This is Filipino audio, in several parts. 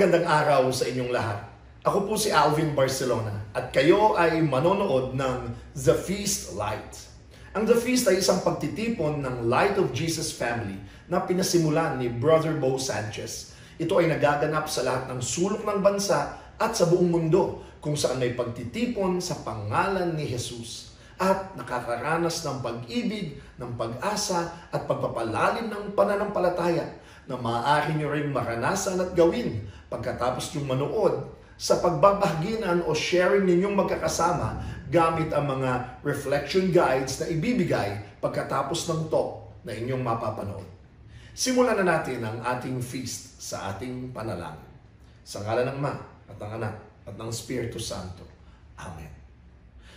Magandang araw sa inyong lahat. Ako po si Alvin Barcelona at kayo ay manonood ng The Feast Light. Ang The Feast ay isang pagtitipon ng Light of Jesus Family na pinasimulan ni Brother Bo Sanchez. Ito ay nagaganap sa lahat ng sulok ng bansa at sa buong mundo kung saan may pagtitipon sa pangalan ni Jesus at nakakaranas ng pag-ibig, ng pag-asa at pagpapalalim ng pananampalataya na maaari nyo rin maranasan at gawin pagkatapos yung manood sa pagbabahaginan o sharing ninyong magkakasama gamit ang mga reflection guides na ibibigay pagkatapos ng talk na inyong mapapanood. Simulan na natin ang ating feast sa ating panalangin. Sa ngalan ng Ama at ng Anak at ng Espiritu Santo. Amen.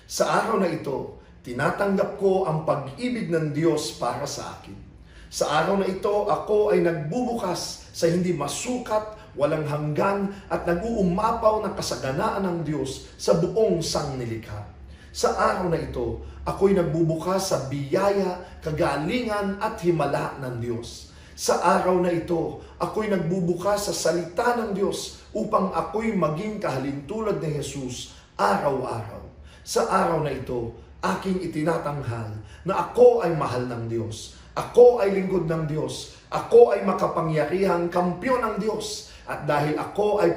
Sa araw na ito, tinatanggap ko ang pag-ibig ng Diyos para sa akin. Sa araw na ito, ako ay nagbubukas sa hindi masukat, walang hanggan at nag-uumapaw na kasaganaan ng Diyos sa buong sangnilikha. Sa araw na ito, ako'y nagbubukas sa biyaya, kagalingan at himala ng Diyos. Sa araw na ito, ako'y nagbubukas sa salita ng Diyos upang ako'y maging kahalintulad ni Jesus araw-araw. Sa araw na ito, aking itinatanghal na ako ay mahal ng Diyos. Ako ay lingkod ng Diyos. Ako ay makapangyarihang kampyon ng Diyos. At dahil ako ay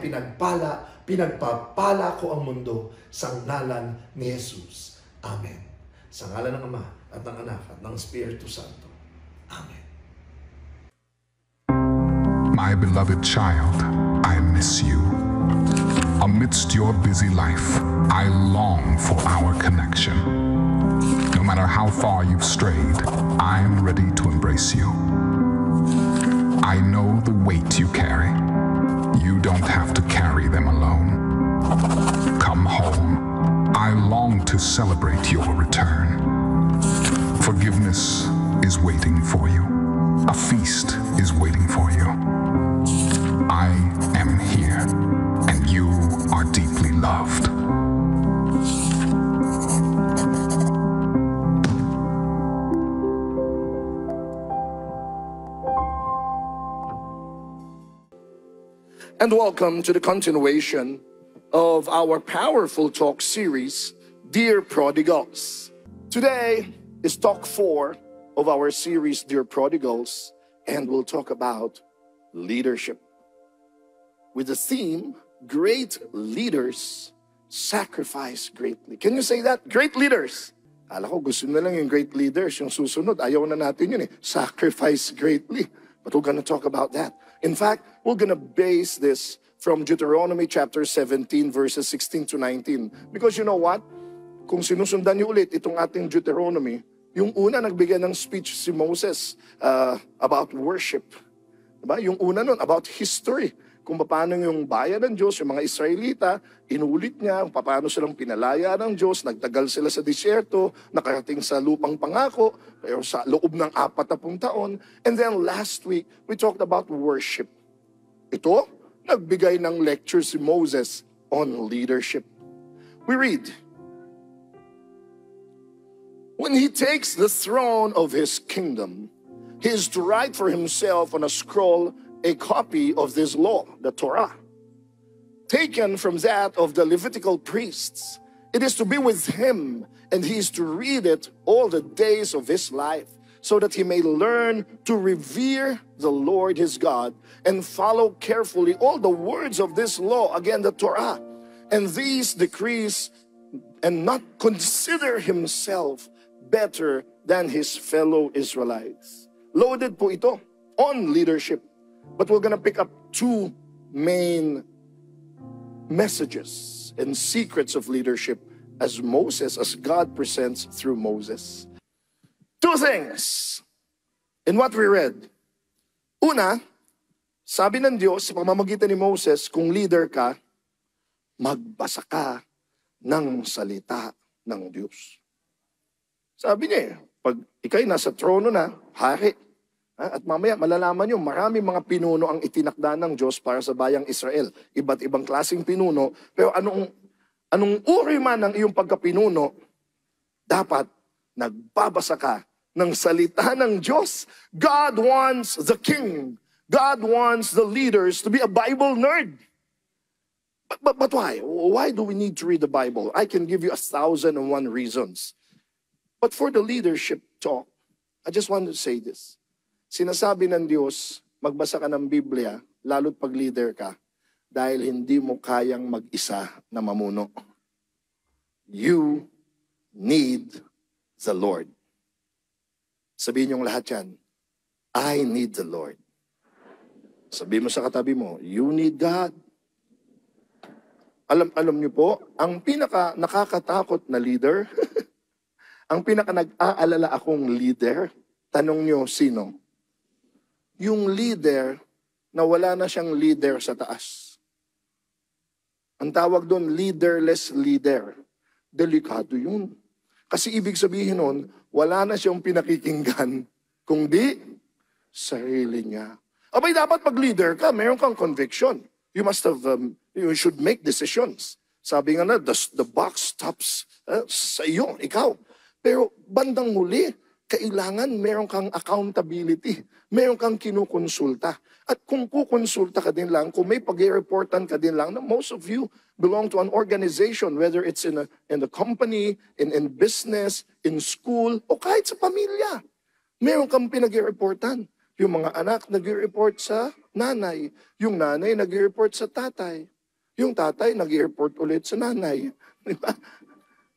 pinagpapala ko ang mundo sa ngalan ni Jesus. Amen. Sa ngalan ng Ama at ng Anak at ng Espiritu Santo. Amen. My beloved child, I miss you. Amidst your busy life, I long for our connection. No matter how far you've strayed, I'm ready to embrace you. I know the weight you carry. You don't have to carry them alone. Come home. I long to celebrate your return. Forgiveness is waiting for you. A feast is waiting for you. I am here, and you are deeply loved. And welcome to the continuation of our powerful talk series, Dear Prodigals. Today is talk 4 of our series, Dear Prodigals, and we'll talk about leadership. With the theme, Great Leaders Sacrifice Greatly. Can you say that? Great leaders. Kala ko gusto na lang yung great leaders. Yung susunod, ayaw na natin yun eh. Sacrifice greatly. But we're going to talk about that. In fact, we're going to base this from Deuteronomy chapter 17 verses 16 to 19. Because you know what? Kung sinusundan niyo ulit itong ating Deuteronomy, yung una nagbigay ng speech si Moses about worship. Diba? Yung una nun, about history. Kung paano yung bayan ng Diyos, yung mga Israelita, inulit niya kung paano silang pinalaya ng Diyos, nagtagal sila sa disyerto, nakarating sa lupang pangako, pero sa loob ng 40 taon. And then last week, we talked about worship. Ito, nagbigay ng lecture si Moses on leadership. We read, when he takes the throne of his kingdom, he is to write for himself on a scroll a copy of this law, the Torah, taken from that of the Levitical priests. It is to be with him, and he is to read it all the days of his life, so that he may learn to revere the Lord his God and follow carefully all the words of this law, again the Torah, and these decrees, and not consider himself better than his fellow Israelites. Loaded po ito on leadership. But we're going to pick up 2 main messages and secrets of leadership as God presents through Moses. 2 things in what we read. Una, sabi ng Diyos sa pamamagitan ni Moses, kung leader ka, magbasa ka ng salita ng Diyos. Sabi niya, pag ikay nasa trono na, hari, at mamaya malalaman nyo, maraming mga pinuno ang itinakda ng Diyos para sa bayang Israel. Iba't ibang klaseng pinuno. Pero anong uri man ng iyong pagkapinuno, dapat nagbabasa ka ng salita ng Diyos. God wants the king. God wants the leaders to be a Bible nerd. But why? Why do we need to read the Bible? I can give you 1,001 reasons. But for the leadership talk, I just want to say this. Sinasabi ng Diyos, magbasa ka ng Biblia, lalo't pag leader ka, dahil hindi mo kayang mag-isa na mamuno. You need the Lord. Sabihin niyong lahat yan, I need the Lord. Sabihin mo sa katabi mo, you need God. Alam niyo po, ang pinaka nakakatakot na leader, ang pinaka nag-aalala akong leader, tanong niyo sino? Yung leader na wala na siyang leader sa taas. Ang tawag doon, leaderless leader. Delikado yun. Kasi ibig sabihin nun, wala na siyang pinakikinggan, kundi sarili niya. Abay, dapat pag leader ka, mayroon kang conviction. You must have, you should make decisions. Sabi nga na, the box stops sa iyo, ikaw. Pero bandang huli, kailangan meron kang accountability. Meron kang kinukonsulta. At kung kukonsulta ka din lang, kung may pag-reportan ka din lang, na most of you belong to an organization, whether it's in a company, in business, in school, o kahit sa pamilya. Meron kang pinag-reportan. Yung mga anak nag-report sa nanay. Yung nanay nag-report sa tatay. Yung tatay nag-report ulit sa nanay. Diba?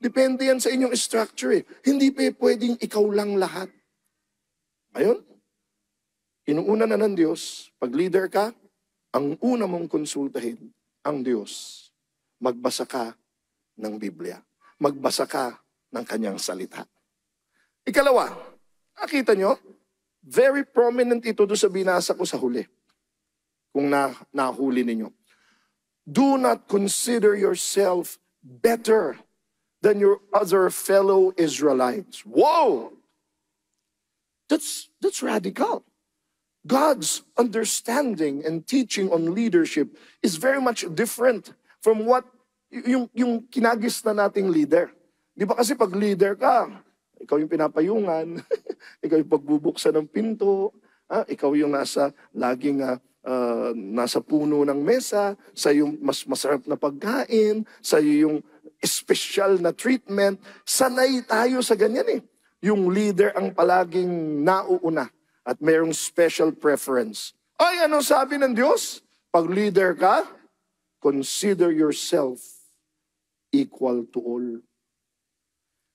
Depende yan sa inyong structure. Hindi pa pwedeng ikaw lang lahat. Ayun. Inuuna na ng Diyos, pag leader ka, ang una mong konsultahin, ang Diyos. Magbasa ka ng Biblia. Magbasa ka ng kanyang salita. Ikalawa, nakita nyo, very prominent ito doon sa binasa ko sa huli. Kung nahuli ninyo. Do not consider yourself better than your other fellow Israelites. Whoa! That's radical. God's understanding and teaching on leadership is very much different from what yung kinagis na nating leader. Di ba kasi pag leader ka, ikaw yung pinapayungan, ikaw yung pagbubuksan ng pinto, ikaw yung laging nasa puno ng mesa, sa yung mas masarap na pagkain, sa yung special na treatment. Sanay tayo sa ganyan eh. Yung leader ang palaging nauuna at mayroong special preference. Ay, ano sabi ng Diyos? Pag leader ka, consider yourself equal to all.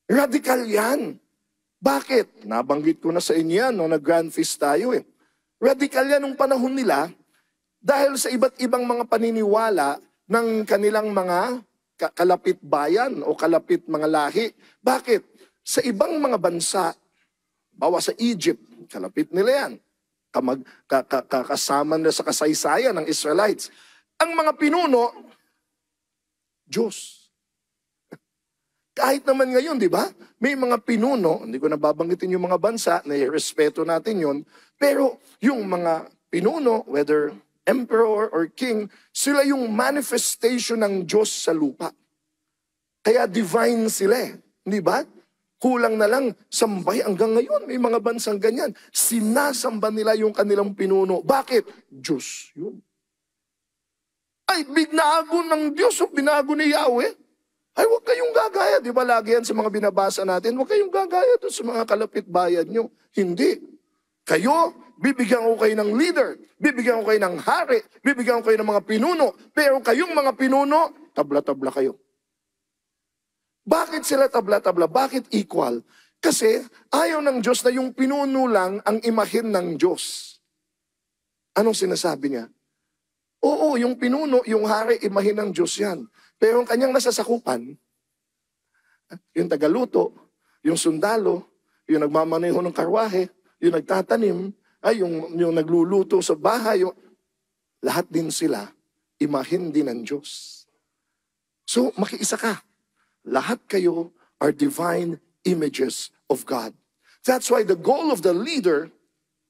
Radical yan. Bakit? Nabanggit ko na sa inyo yan nung nag-grand feast tayo eh. Radical yan nung panahon nila dahil sa iba't ibang mga paniniwala ng kanilang mga kalapit bayan o kalapit mga lahi. Bakit? Sa ibang mga bansa, bawa sa Egypt, kalapit nila yan. Kasama na sa kasaysayan ng Israelites. Ang mga pinuno, Diyos. Kahit naman ngayon, di ba? May mga pinuno, hindi ko nababanggitin yung mga bansa, na respeto natin yun, pero yung mga pinuno, whether emperor or king, sila yung manifestation ng Diyos sa lupa. Kaya divine sila eh. Di ba? Kulang na lang, sambay hanggang ngayon. May mga bansang ganyan. Sinasamba nila yung kanilang pinuno. Bakit? Diyos yun. Ay, binago ng Diyos o binago ni Yahweh. Ay, huwag kayong gagaya. Di ba lagi yan sa mga binabasa natin? Huwag kayong gagaya doon sa mga kalapit bayan nyo. Hindi. Kayo, bibigyan ko kayo ng leader. Bibigyan ko kayo ng hari. Bibigyan ko kayo ng mga pinuno. Pero kayong mga pinuno, tabla-tabla kayo. Bakit sila tabla-tabla? Bakit equal? Kasi ayaw ng Diyos na yung pinuno lang ang imahin ng Diyos. Anong sinasabi niya? Oo, yung pinuno, yung hari, imahin ng Diyos yan. Pero ang kanyang nasasakupan, yung tagaluto, yung sundalo, yung nagmamaneho ng karwahe, yung nagtatanim, yung nagluluto sa bahay, lahat din sila, imahin din ng Diyos. So, makiisa ka. Lahat kayo are divine images of God. That's why the goal of the leader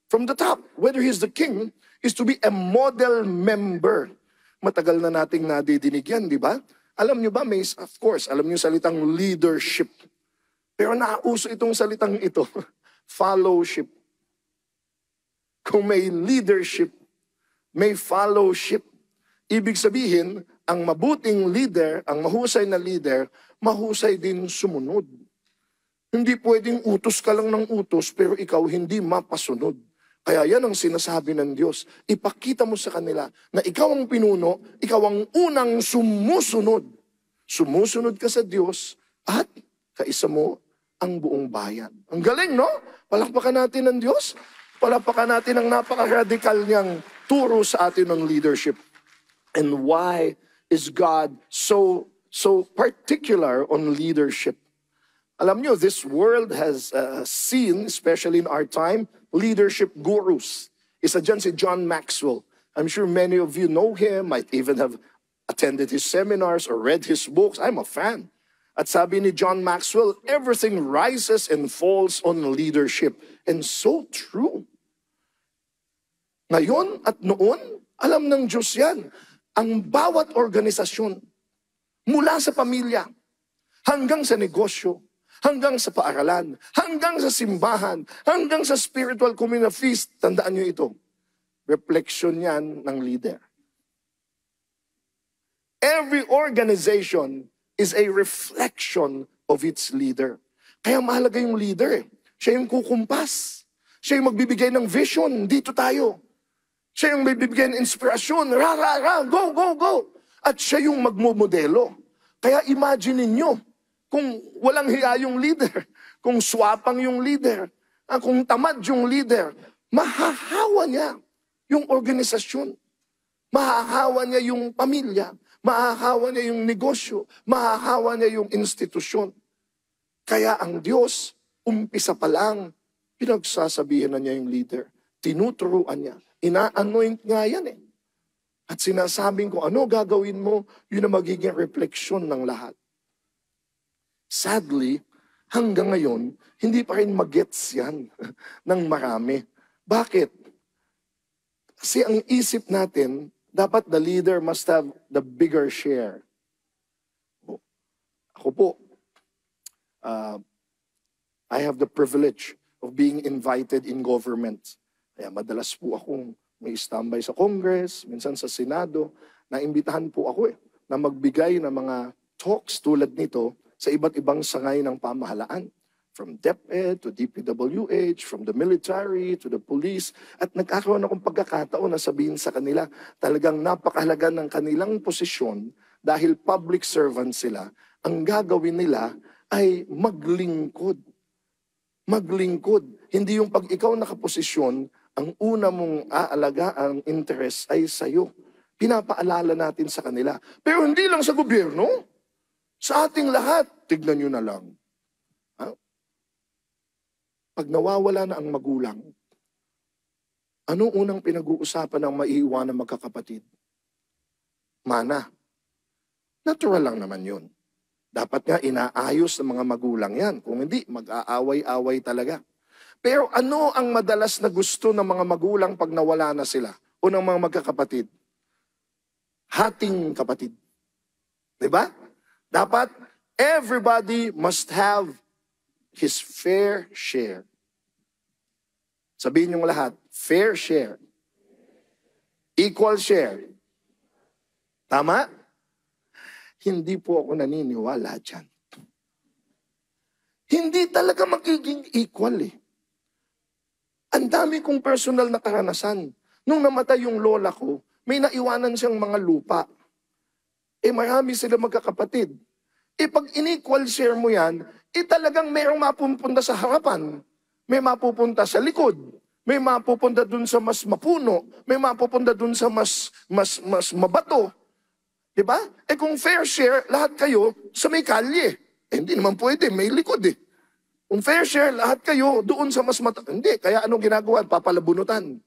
from the top, whether he's the king, is to be a model member. Matagal na nating nadidinig yan, di ba? Alam nyo ba, of course, alam nyo salitang leadership. Pero nauso itong salitang ito, fellowship. Kung may leadership, may fellowship. Ibig sabihin, ang mabuting leader, ang mahusay na leader, mahusay din sumunod. Hindi pwedeng utos ka lang ng utos, pero ikaw hindi mapasunod. Kaya yan ang sinasabi ng Diyos. Ipakita mo sa kanila na ikaw ang pinuno, ikaw ang unang sumusunod. Sumusunod ka sa Diyos at kaisa mo ang buong bayan. Ang galing, no? Palakpakan natin ng Diyos. Palakpakan natin ang napaka-radical niyang turo sa atin ng leadership. And why is God so particular on leadership? Alam nyo, this world has seen, especially in our time, leadership gurus. Isa dyan si John Maxwell. I'm sure many of you know him, might even have attended his seminars or read his books. I'm a fan. At sabi ni John Maxwell, everything rises and falls on leadership. And so true. Ngayon at noon, alam ng Diyos yan. Ang bawat organisasyon, mula sa pamilya, hanggang sa negosyo, hanggang sa paaralan, hanggang sa simbahan, hanggang sa spiritual community feast, tandaan nyo ito, reflection yan ng leader. Every organization is a reflection of its leader. Kaya mahalaga yung leader. Siya yung kukumpas. Siya yung magbibigay ng vision. Dito tayo. Siya yung magbibigay ng inspirasyon. Ra, ra, ra, go, go, go. At siya yung magmumodelo. Kaya imagine ninyo, kung walang hiya yung leader, kung swapang yung leader, kung tamad yung leader, mahahawa niya yung organisasyon. Mahahawa niya yung pamilya. Mahahawa niya yung negosyo. Mahahawa niya yung institusyon. Kaya ang Diyos, umpisa pa lang, pinagsasabihan na niya yung leader. Tinuturuan niya. Ina-anoint nga yan eh. At sinasabing ko, ano gagawin mo, yun ang magiging refleksyon ng lahat. Sadly, hanggang ngayon, hindi pa rin magets yan ng marami. Bakit? Kasi ang isip natin, dapat the leader must have the bigger share. Ako po, I have the privilege of being invited in government. Kaya madalas po akong may standby sa Congress, minsan sa Senado, naimbitahan po ako na magbigay ng mga talks tulad nito sa iba't ibang sangay ng pamahalaan. From DepEd to DPWH, from the military to the police. At nagkakaroon akong pagkakataon na sabihin sa kanila, talagang napakahalaga ng kanilang posisyon dahil public servant sila. Ang gagawin nila ay maglingkod. Maglingkod. Hindi yung pag ikaw nakaposisyon, ang una mong aalaga, ang interest ay sa'yo. Pinapaalala natin sa kanila. Pero hindi lang sa gobyerno. Sa ating lahat, tignan nyo na lang. Pag nawawala na ang magulang, anong unang pinag-uusapan ng maiiwan ng magkakapatid? Mana. Natural lang naman yun. Dapat nga inaayos ng mga magulang yan. Kung hindi, mag-aaway-away talaga. Pero ano ang madalas na gusto ng mga magulang pag nawala na sila o ng mga magkakapatid? Hating kapatid. Diba? Dapat everybody must have his fair share. Sabihin yung lahat, fair share. Equal share. Tama? Hindi po ako naniniwala dyan. Hindi talaga magiging equal eh. Ang dami kong personal na karanasan. Nung namatay yung lola ko, may naiwanan siyang mga lupa. Marami sila magkakapatid. Pag in-equal share mo yan, talagang mayroong mapupunta sa harapan. May mapupunta sa likod. May mapupunta dun sa mas mapuno. May mapupunta dun sa mas mabato. Diba? Kung fair share, lahat kayo sa may kalye. Hindi naman pwede, may likod eh. Kung fair share, lahat kayo doon sa mas mata. Hindi, kaya anong ginagawa? Papalabunutan.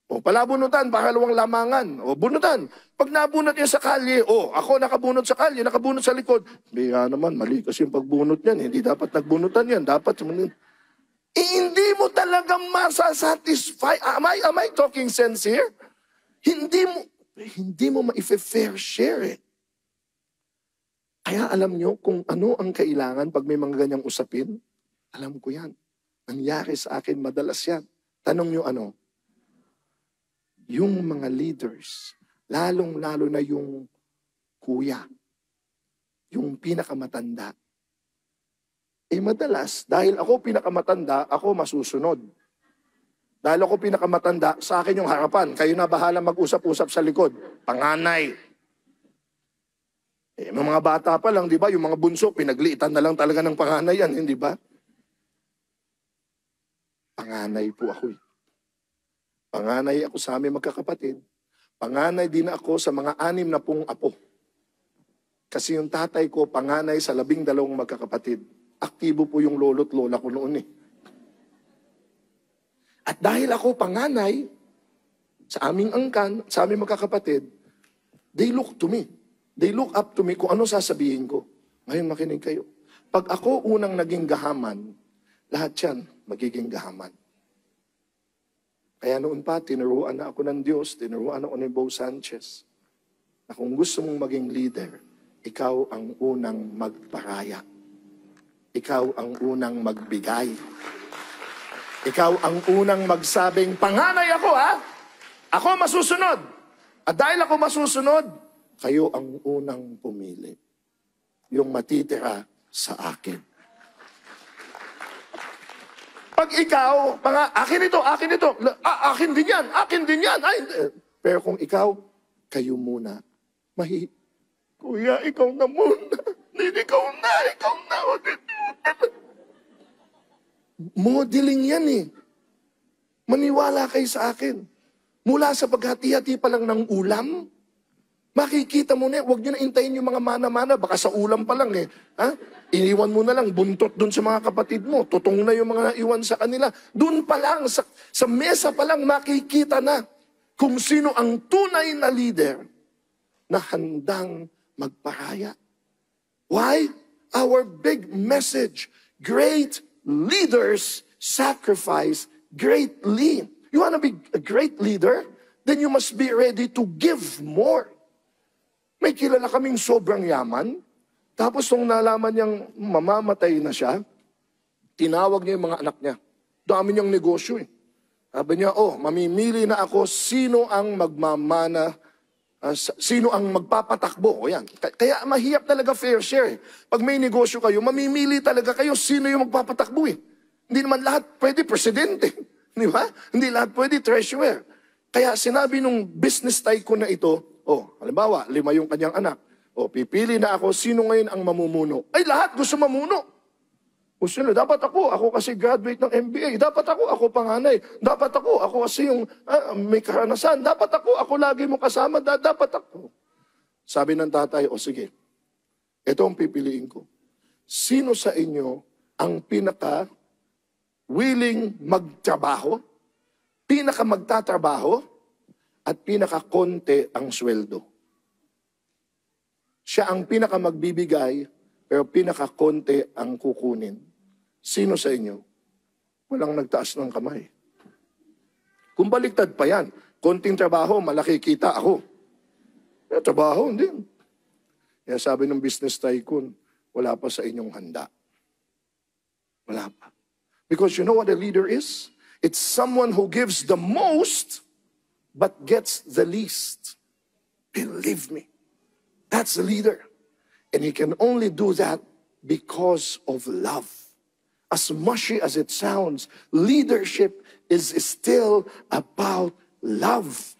O palabunutan, pakalawang lamangan. O bunutan. Pag nabunot niya sa kalye, ako nakabunot sa kalye, nakabunot sa likod. Hindi naman, mali kasi yung pagbunot niyan. Hindi dapat nagbunutan yan. Dapat, hindi mo talaga masasatisfy. Am I talking sense here? Hindi mo ma-fair share eh. Kaya alam nyo kung ano ang kailangan pag may mga ganyang usapin? Alam ko yan. Nangyari sa akin, madalas yan. Tanong nyo ano? Yung mga leaders, lalong-lalo na yung kuya. Yung pinakamatanda. Madalas, dahil ako pinakamatanda, ako masusunod. Dahil ako pinakamatanda, sa akin yung harapan. Kayo na bahala mag-usap-usap sa likod. Panganay. Mga bata pa lang, di ba? Yung mga bunso, pinagliitan na lang talaga ng panganay yan, hindi ba? Panganay po ako. Panganay ako sa aming magkakapatid. Panganay din ako sa mga 60 apo. Kasi yung tatay ko, panganay sa 12 magkakapatid. Aktibo po yung lolo't lola ko noon eh. At dahil ako panganay, sa aming angkan, sa aming magkakapatid, they look to me. They look up to me kung ano sasabihin ko. Ngayon makinig kayo. Pag ako unang naging gahaman, lahat yan magiging gahaman. Kaya noon pa, tinuruan na ako ng Diyos, tinuruan ako ni Bo Sanchez, na kung gusto mong maging leader, ikaw ang unang magparaya. Ikaw ang unang magbigay. Ikaw ang unang magsabing, panganay ako ha! Ako masusunod. At dahil ako masusunod, kayo ang unang pumili. Yung matitira sa akin. Pag ikaw, akin ito, akin din yan. Ay, pero kung ikaw, kayo muna. Kuya, ikaw na muna. Ikaw na. Modeling yan eh. Maniwala kayo sa akin. Mula sa paghati-hati pa lang ng ulam, makikita mo na, huwag nyo na intayin yung mga mana-mana, baka sa ulam pa lang eh. Ha? Iniwan mo na lang, buntot dun sa mga kapatid mo, tutong na yung mga iwan sa kanila. Dun pa lang, sa mesa pa lang, makikita na kung sino ang tunay na leader na handang magparaya. Why? Our big message, great leaders sacrifice greatly. You want to be a great leader? Then you must be ready to give more. May kilala kaming sobrang yaman, tapos nung nalaman niyang mamamatay na siya, tinawag niya yung mga anak niya. Dami niyang negosyo eh. Sabi niya, mamimili na ako sino ang magmamana, sino ang magpapatakbo. O yan. Kaya mahirap talaga fair share. Pag may negosyo kayo, mamimili talaga kayo sino yung magpapatakbo eh. Hindi naman lahat pwede presidente. Di ba? Hindi lahat pwede treasurer. Kaya sinabi nung business tycoon na ito, halimbawa, 5 yung kanyang anak. Pipili na ako, sino ngayon ang mamumuno? Ay, lahat gusto mamuno. Gusto nila, dapat ako kasi graduate ng MBA. Dapat ako panganay. Dapat ako kasi yung may karanasan. Dapat ako lagi mo kasama. Dapat ako. Sabi ng tatay, sige, ito ang pipiliin ko. Sino sa inyo ang willing magtrabaho, magtatrabaho, at konti ang sweldo? Siya ang magbibigay, pero konti ang kukunin. Sino sa inyo? Walang nagtaas ng kamay. Kung baliktad pa yan, konting trabaho, malaki kita ako. Trabaho, hindi. Kaya sabi ng business tycoon, wala pa sa inyong handa. Wala pa. Because you know what a leader is? It's someone who gives the most, but gets the least. Believe me. That's a leader. And he can only do that because of love. As mushy as it sounds, leadership is still about love.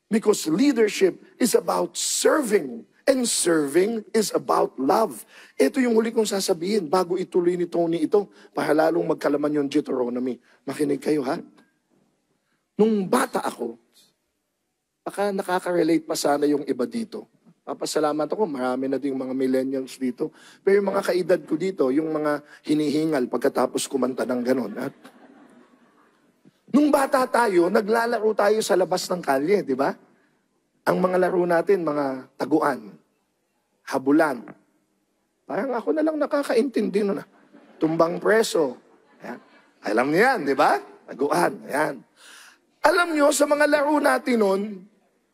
Because leadership is about serving. And serving is about love. Ito yung huli kong sasabihin bago ituloy ni Tony ito para lalong magkalaman yung Deuteronomy. Makinig kayo ha. Nung bata ako, baka nakaka-relate pa sana yung iba dito. Papasalamat ako, marami na ding mga millennials dito. Pero yung mga kaedad ko dito, yung mga hinihingal pagkatapos kumanta ng ganon. At nung bata tayo, naglalaro tayo sa labas ng kalye, di ba? Ang mga laro natin, mga taguan, habulan. Parang ako na lang nakakaintindi nun. Tumbang preso. Ayan. Alam niyo yan, di ba? Taguan. Ayan. Alam niyo, sa mga laro natin nun,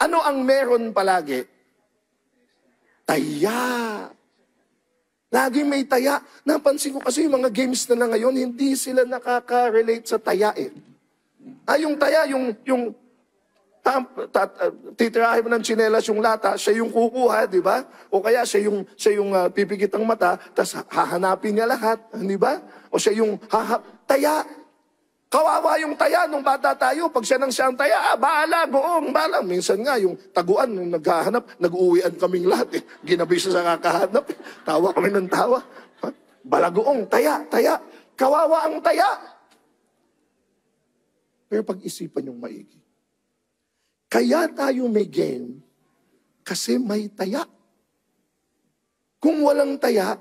ano ang meron palagi? Taya. Lagi may taya. Napansin ko kasi yung mga games na lang ngayon, hindi sila nakaka-relate sa taya eh. Yung taya, yung titirahin mo ng tsinelas yung lata, siya yung kukuha, di ba? O kaya siya yung pipikit ang mata, tapos hahanapin niya lahat, di ba? O siya yung taya. Kawawa yung taya nung bata tayo. Pag siya ang taya, bahala, buong, bahala. Minsan nga, yung taguan, nung naghahanap, nag-uwian kaming lahat. Ginabi siya sa kakahanap. Tawa kami ng tawa. Balagoong, taya. Kawawa ang taya. Pero pag-isipan yung maigi. Kaya tayo may game, kasi may taya. Kung walang taya,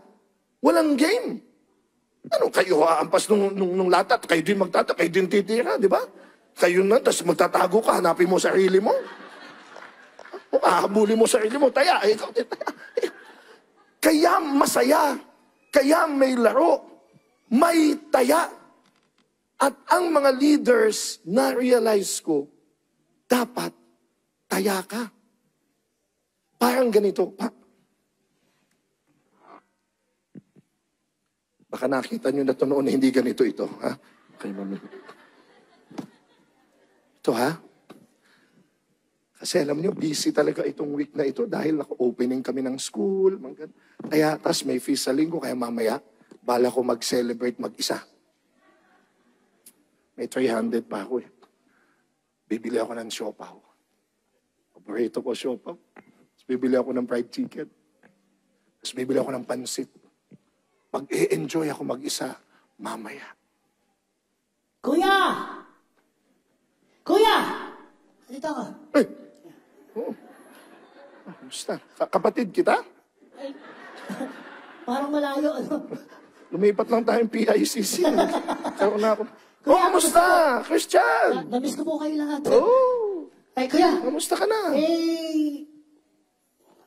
walang game. Ano kayo haampas nung lata, kayo din kayo din titira, di ba? Kayo na, tapos magtatago ka, hanapin mo sarili mo. O hahabulin mo sarili mo, taya. Ikaw, taya. Kaya masaya, kaya may laro, may taya. At ang mga leaders, na-realize ko, dapat taya ka. Parang ganito, baka nakita nyo na ito noon, hindi ganito ito. Ha? Okay, mami. Ito ha? Kasi alam nyo, busy talaga itong week na ito dahil naka-opening kami ng school. Kaya, tas may feast sa linggo, kaya mamaya, bala ko mag-celebrate mag-isa. May 300 pa ako eh. Bibili ako ng siopaw. Paborito ko siopaw. Tapos bibili ako ng fried chicken. Tapos bibili ako ng pansit. Mag-e-enjoy ako mag-isa mamaya. Kuya! Kuya! Dito ka. Eh! Oo. Kamusta? Kapatid kita? Ay, parang malayo, ano? Lumipat lang tayong PICC. Karoon na ako. Kuya, kamusta? Christian! Namiss ko po kayo lahat. Oh! Ay, kuya! Kamusta ka na?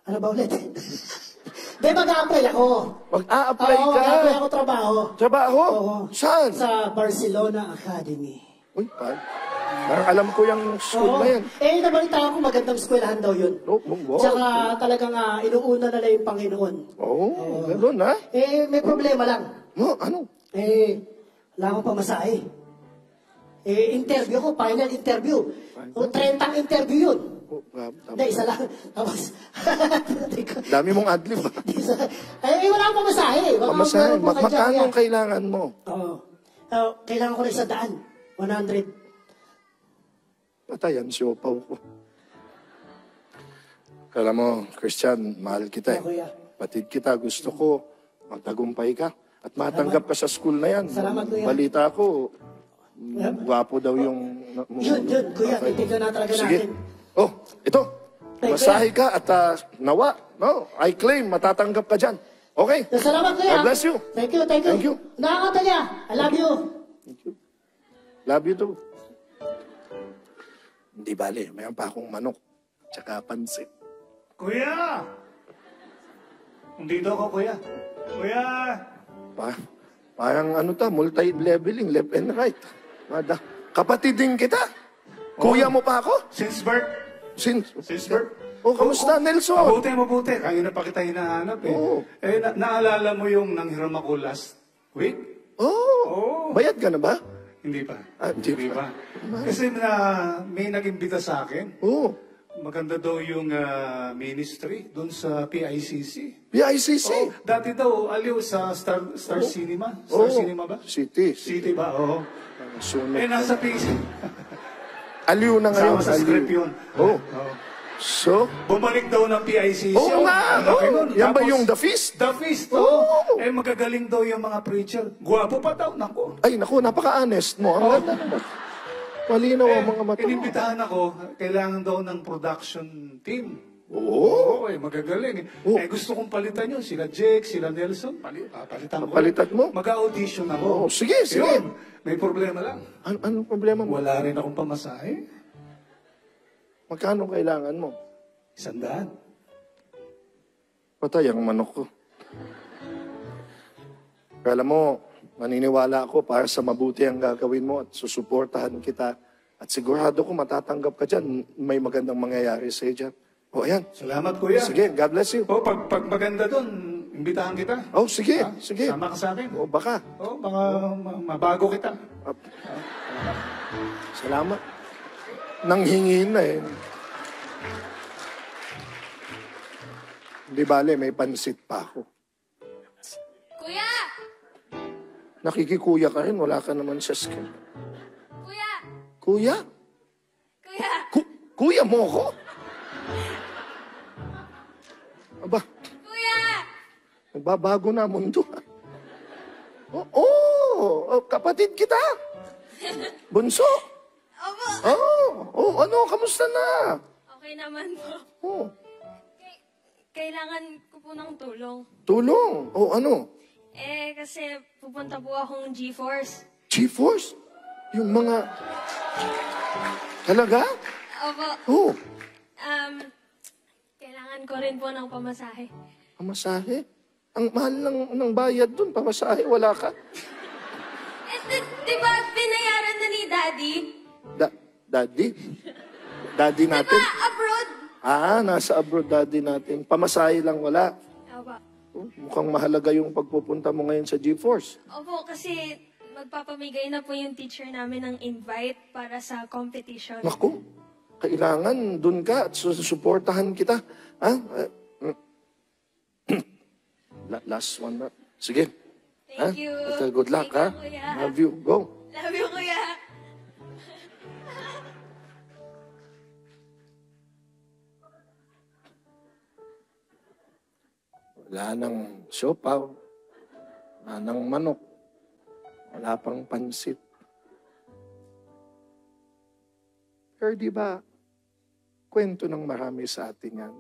Ano ba ulit? Di, mag-a-apply ako. Mag-a-apply ka? Mag-a-apply ako trabaho. Trabaho? Oo. Saan? Sa Barcelona Academy. Uy, parang alam ko yung school na yan. Nabalitaan ko magandang eskwelahan daw yun. Oh, wow. Tsaka talagang inuuna na lang yung Panginoon. Oh, gano'n ha? May problema lang. Ano? Wala akong pamasahe. Interview ko, final interview. 30 interview yun. Oh, Hindi, isa lang. Tapos, dami mong adlib. wala akong pamasahe. Pamasahe, magkano ang kailangan mo? Oo. Kailangan ko na 100. Patay ang siopaw ko. Kala mo, Christian, mahal kita eh. Kuya. Patid kita, gusto ko magtagumpay ka. At matanggap ka sa school na yan. Salamat, kuya. Balita ko, gwapo daw yung... Yun, kuya. Titignan na talaga Sige. natin. Oh, ito. Ay, Masahe ka at nawa. No, I claim, matatanggap ka dyan. Okay? Salamat, kuya. God bless you. Thank you. Thank you. Nakakata niya. I love you. Thank you. Love you too. Hindi bale, mayroon pa akong manok. Tsaka pansit. Kuya! Nandito ako, kuya. Kuya! Parang multi-leveling, left and right. Kapatid din kita. Kuya mo pa ako? Since birth? Since birth? Oh, kamusta, Nelson? Mabuti. Kanina pa kita hinahanap eh. Oo. Naalala mo yung nanghiram ako last week? Oh, bayad ka na ba? Hindi pa. Hindi pa. Kasi may nag-imbita sa akin. Oo. Maganda daw yung ministry doon sa PICC. PICC? Oh, dati daw, aliw sa Star Cinema. Star Cinema ba? City. City ba? Oo. Sunod. Nasa PC. Aliw na ngayon. Sama sa script yun. Oh. So? Bumalik daw ng PICC. Oo nga. Yan ba yung The Feast? The Feast, magagaling daw yung mga preacher. Guwapo pa daw, nako. Ay, naku, napaka-honest mo. Ang ganda naman. Malinaw ang mga mata. Inimbitahan ako, kailangan daw ng production team. Oo. Magagaling. Gusto kong palitan yun. Sila Jake, sila Nelson. Palitan ko. Palitan mo? Mag-audition ako. Sige. Yun, may problema lang. Anong problema mo? Wala rin akong pamasahe. Magkano kailangan mo? 100. Patay ang manok ko. Kala mo, maniniwala ako para sa mabuti ang gagawin mo at susuportahan kita. At sigurado ko matatanggap ka dyan. May magandang mangyayari sa dyan. O, ayan. Salamat, kuya. Sige, God bless you. Pag maganda doon, imbitahan kita. Oh, sige, sige. Sama ka sa akin. O, baka. Baka mabago kita. Salamat. Nanghingi na eh. Di bale, may pansit pa ako. Kuya! Nakikikuya ka rin, wala ka naman sa skin. Kuya! Kuya? Kuya! Kuya mo ako? Aba, Kuya! nagbabago na ang mundo. Oo, kapatid kita. Bunso. Opo! Ano, kamusta na? Okay naman po. Oh, Kailangan ko po ng tulong. tulong. Ano? Kasi pupunta po akong GeForce. GeForce? Yung mga... Talaga? Opo. Oo. Kailangan ko rin po ng pamasahe. Pamasahe? Ang mahal ng bayad dun, pamasahe, wala ka. Di ba binayaran na ni Daddy? Daddy? Daddy Di ba natin? abroad? Nasa abroad daddy natin. Pamasahe lang wala. Opo. Mukhang mahalaga yung pagpupunta mo ngayon sa GeForce. Opo, kasi magpapamigay na po yung teacher namin ng invite para sa competition. Naku, kailangan dun ka at susuportahan kita. Ha? Last one na. Sige. Thank you. Good luck, Thank ha? you, Kuya. Love you. Go. Love you, Kuya. Wala nang siopaw. Wala nang manok. Wala pang pansit. Pero di ba, kwento ng marami sa atin yan.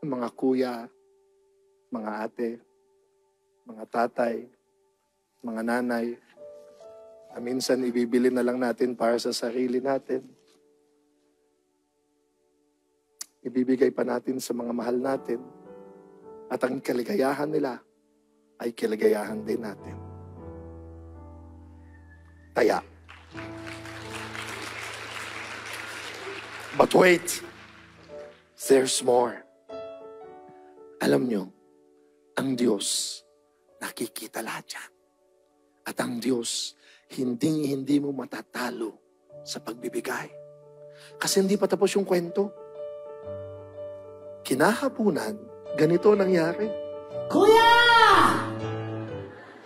Mga kuya, mga ate, mga tatay, mga nanay, na minsan ibibili na lang natin para sa sarili natin. Ibibigay pa natin sa mga mahal natin. At ang kaligayahan nila ay kaligayahan din natin. Kaya, but wait, there's more. Alam nyo, ang Diyos, nakikita lahat yan. At ang Diyos, hindi mo matatalo sa pagbibigay. Kasi hindi pa tapos yung kwento. Kinahapunan, ganito nangyari. Kuya!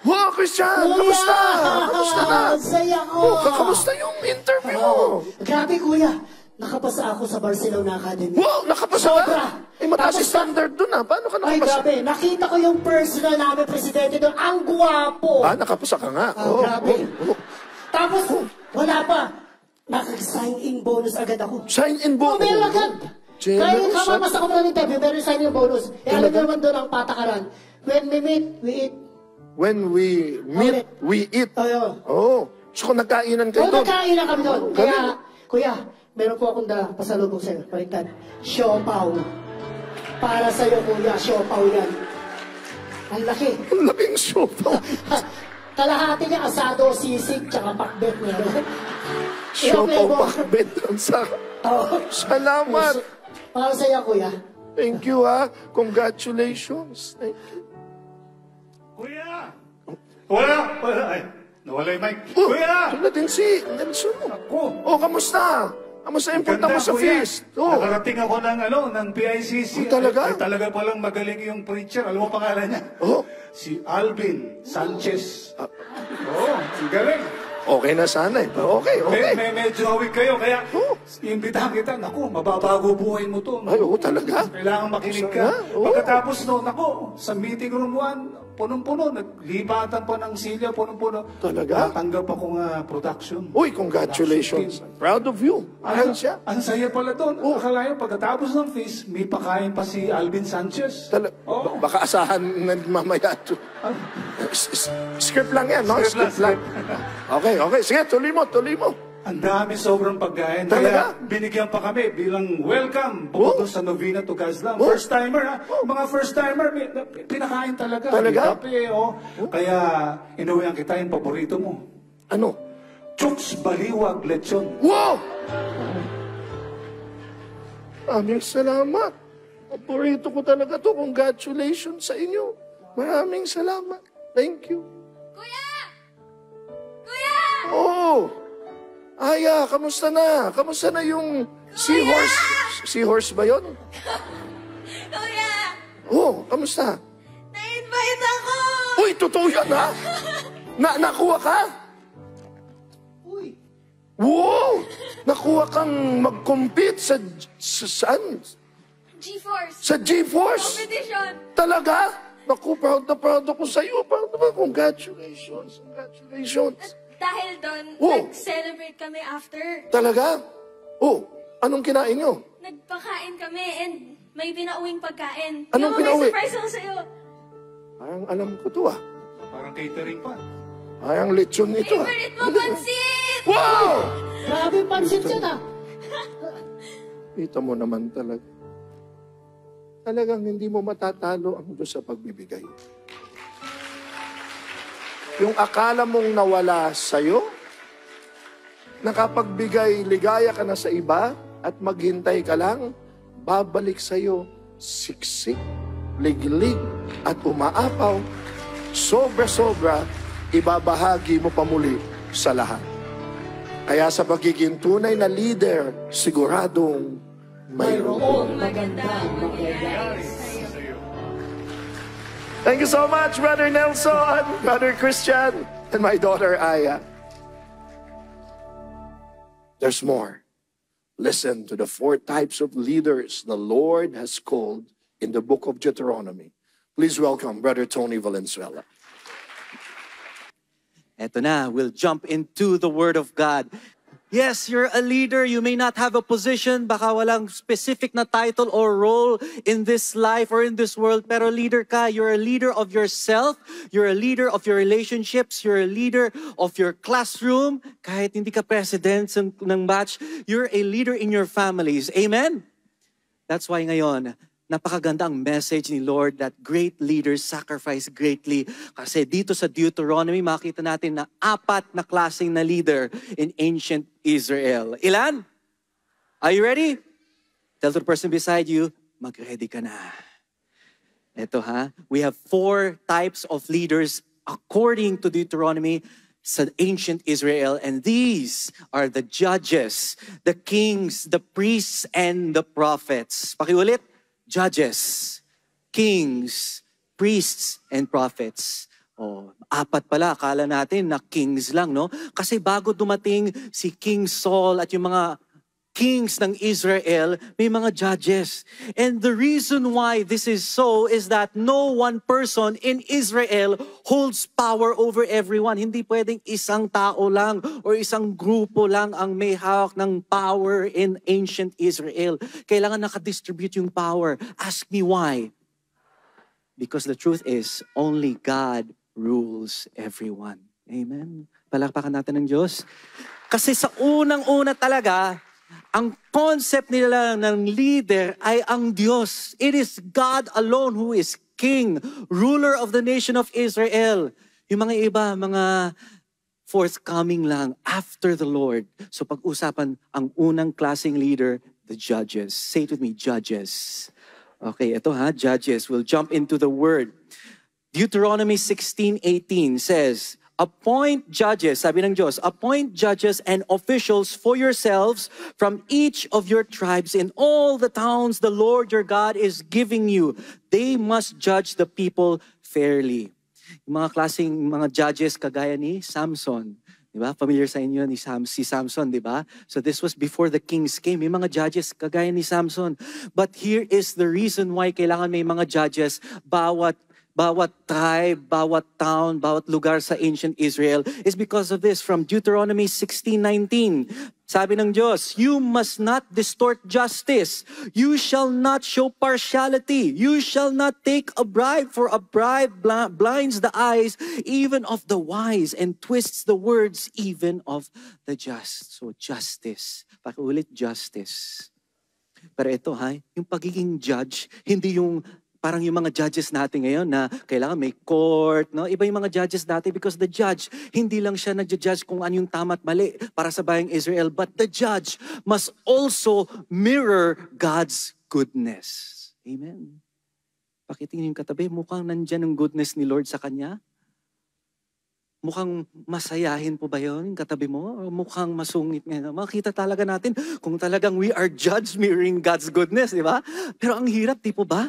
Wow, Christian! Kamusta? Kamusta na? Saya ko! Kamusta yung interview mo? Grabe, kuya. Nakapasa ako sa Barcelona Academy. Wow, nakapasa Sobra. ka? Mataas Tapos- standard dun Paano ka Ay, nakapasa? grabe. Nakita ko yung personal namin presidente doon. Ang guwapo. Nakapasa ka nga. Grabe. Tapos, wala pa. Nakag-sign-in bonus agad ako. Sign-in bonus. Meron agad. Kahit Generous, kamamasa ko ng interview, meron sign-in bonus. Alam Talaga? mo naman doon ang patakaran. When we meet, we eat. When we meet, we eat. Oh. So kung nagkainan kayo doon. Nagkain na kami doon. Galing. Kaya, kuya, meron po akong pasalubong sa'yo. Baliktad. Siopaw. Para sa'yo, kuya. Siopaw yan. Ang laki. Ang laking sopa. Kalahati niya asado, sisig, tsaka pakbet niya. Siopaw pakbet. Oo. Salamat. Para sa'yo, kuya. Thank you, Congratulations. Thank you. Kuya! Wala! Ay, nawala yung mic. Oh, Kuya! wala din si Nelson. Ako! Kamusta? Kamusta yung punta mo Ganda, sa kuya. feast? Nakarating ako ng PICC. Talaga? Ay, talaga palang magaling yung preacher. Alam mo pangalan niya? Si Alvin Sanchez. Ang galing. Okay na sana eh. Okay. Medyo awig kayo, kaya imbitahan kita. Naku, mababago buhay mo to. Ay, talaga? Kailangan makinig Sana, ka. Pagkatapos no, naku, sa meeting room 1, punong-puno, naglipatan pa ng silya, punong-puno. Talaga? Natanggap akong production. Uy, congratulations. Proud of you. Mahal siya. Ang saya pala doon. Akala nyo, pagkatapos ng feast, may pakain pa si Alvin Sanchez. Oo. Baka asahan na mamaya to. Script lang yan, no? Script lang. Okay. Sige, tuloy mo. Ang dami sobrang pagkain. Talaga? Kaya binigyan pa kami bilang welcome bukod sa novena to Gaslam. First timer ha. Mga first timer, pinakain talaga. Talaga? May kape, Kaya inuwihan kita yung paborito mo. Ano? Chooks Baliwag Lechon. Wow! Maraming salamat. Paborito ko talaga to. Congratulations sa inyo. Maraming salamat. Thank you. Kuya! Kuya! Oh! Aya, kamusta na? Kamusta na yung seahorse? Seahorse ba yun? Kuya, Oh, kamusta? na-invite ako! Uy, totoo yan ha? Nakuha ka? Uy, Wow! Nakuha kang mag-compete sa saan? G-Force. Sa G-Force? Competition. Talaga? Naku, proud na proud ako sa iyo. Proud naman. Congratulations. Congratulations. Dahil doon, Oh. nag-celebrate kami after. Talaga? Oh, anong kinain nyo? Nagpakain kami and may pinauwing pagkain. Anong Yung pinauwi? May surprise ako sa'yo. Parang alam ko to ah. Parang catering pa. Parang lechon ito ah. Favorite mo, pansit! Wow! grabe yung pansit yun ah. Kita mo naman talaga. Talagang hindi mo matatalo ang Diyos sa pagbibigay. Yung akala mong nawala sa'yo, nakapagbigay ligaya ka na sa iba at maghintay ka lang, babalik sa'yo siksik, liglig at umaapaw. Sobra-sobra, ibabahagi mo pa muli sa lahat. Kaya sa pagiging tunay na leader, siguradong mayroong Magandang mangyayari sa'yo. Thank you so much, Brother Nelson, Brother Christian, and my daughter Aya. There's more. Listen to the 4 types of leaders the Lord has called in the book of Deuteronomy. Please welcome Brother Tony Valenzuela. Eto na, we'll jump into the Word of God. Yes, you're a leader. You may not have a position. Baka walang specific na title or role in this life or in this world. Pero leader ka. You're a leader of yourself. You're a leader of your relationships. You're a leader of your classroom. Kahit hindi ka president ng batch, you're a leader in your families. Amen? That's why ngayon, napakaganda ang message ni Lord that great leaders sacrifice greatly. Kasi dito sa Deuteronomy, makita natin na 4 na klaseng na leader in ancient Israel. Ilan? Are you ready? Tell the person beside you, mag-ready ka na. Ito ha, we have 4 types of leaders according to Deuteronomy sa ancient Israel. And these are the judges, the kings, the priests, and the prophets. Pakiulit. Judges, kings, priests, and prophets. Oh, 4 pala. Akala natin na kings lang, no? Kasi bago dumating si King Saul at yung mga kings ng Israel, may mga judges. And the reason why this is so is that no one person in Israel holds power over everyone. Hindi pwedeng isang tao lang or isang grupo lang ang may hawak ng power in ancient Israel. Kailangan nakadistribute yung power. Ask me why. Because the truth is, only God rules everyone. Amen? Palakpakan natin ng Diyos. Kasi sa unang-una talaga, ang concept nila ng leader ay ang Diyos. It is God alone who is king, ruler of the nation of Israel. Yung mga iba, mga forthcoming lang after the Lord. So pag-usapan ang unang klaseng leader, the judges. Say it with me, judges. Okay, ito ha, judges. We'll jump into the word. Deuteronomy 16:18 says, appoint judges, sabi ng Diyos, appoint judges and officials for yourselves from each of your tribes in all the towns the Lord your God is giving you. They must judge the people fairly. Yung mga klaseng mga judges kagaya ni Samson. Diba? Familiar sa inyo si Samson, diba? So this was before the kings came. May mga judges kagaya ni Samson. But here is the reason why kailangan may mga judges bawat tribe, bawat town, bawat lugar sa ancient Israel is because of this. From Deuteronomy 16:19, sabi ng Diyos, you must not distort justice. You shall not show partiality. You shall not take a bribe, for a bribe blinds the eyes even of the wise and twists the words even of the just. So justice. Pakiulit, justice. Pero ito yung pagiging judge, hindi yung parang yung mga judges natin ngayon na kailangan may court, no? Iba yung mga judges dati because the judge, hindi lang siya nag-judge kung ano yung tama at mali para sa bayang Israel, but the judge must also mirror God's goodness. Amen. Pakitingin yung katabi, mukhang nandyan ang goodness ni Lord sa kanya. mukhang masayahin po ba yun, katabi mo? O mukhang masungit ngayon? Makita talaga natin kung talagang we are judged mirroring God's goodness, di ba? Pero ang hirap, di po ba?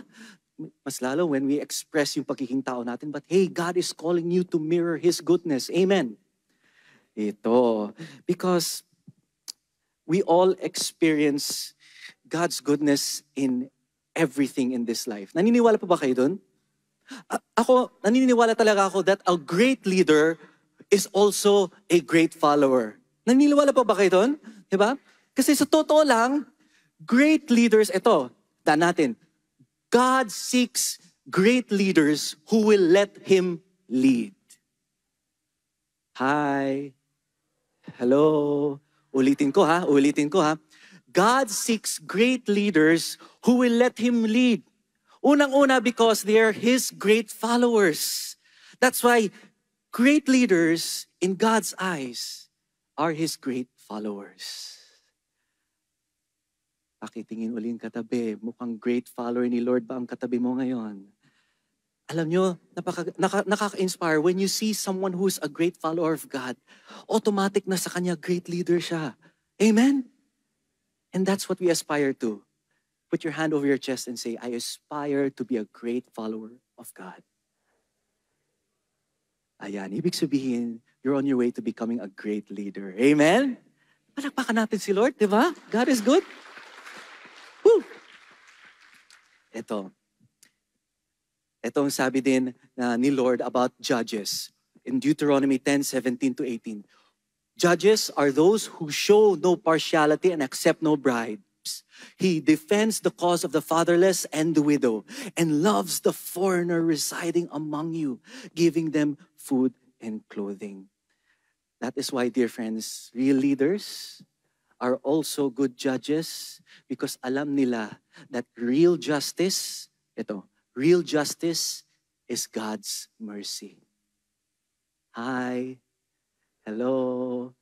Mas lalo when we express yung pagiging tao natin. But hey, God is calling you to mirror His goodness. Amen. Ito. Because we all experience God's goodness in everything in this life. Naniniwala pa ba kayo dun? Ako, naniniwala talaga ako that a great leader is also a great follower. Naniniwala pa ba kayo dun? Diba? Kasi sa totoo lang, great leaders, ito, daan natin, God seeks great leaders who will let Him lead. Hi. Hello. Ulitin ko ha. God seeks great leaders who will let Him lead. Unang-una because they are His great followers. That's why great leaders in God's eyes are His great followers. Pakitingin uli yung katabi. Mukhang great follower ni Lord ba ang katabi mo ngayon? Alam nyo, nakaka-inspire when you see someone who's a great follower of God, automatic na sa kanya great leader siya. Amen? And that's what we aspire to. Put your hand over your chest and say, I aspire to be a great follower of God. Ayan, ibig sabihin, you're on your way to becoming a great leader. Amen? Palakpakan natin si Lord, di ba? God is good. Woo! Ito ang sabi din ni Lord about judges. In Deuteronomy 10:17-18. Judges are those who show no partiality and accept no bribes. He defends the cause of the fatherless and the widow and loves the foreigner residing among you, giving them food and clothing. That is why, dear friends, real leaders are also good judges because alam nila that real justice is God's mercy. Hi. Hello.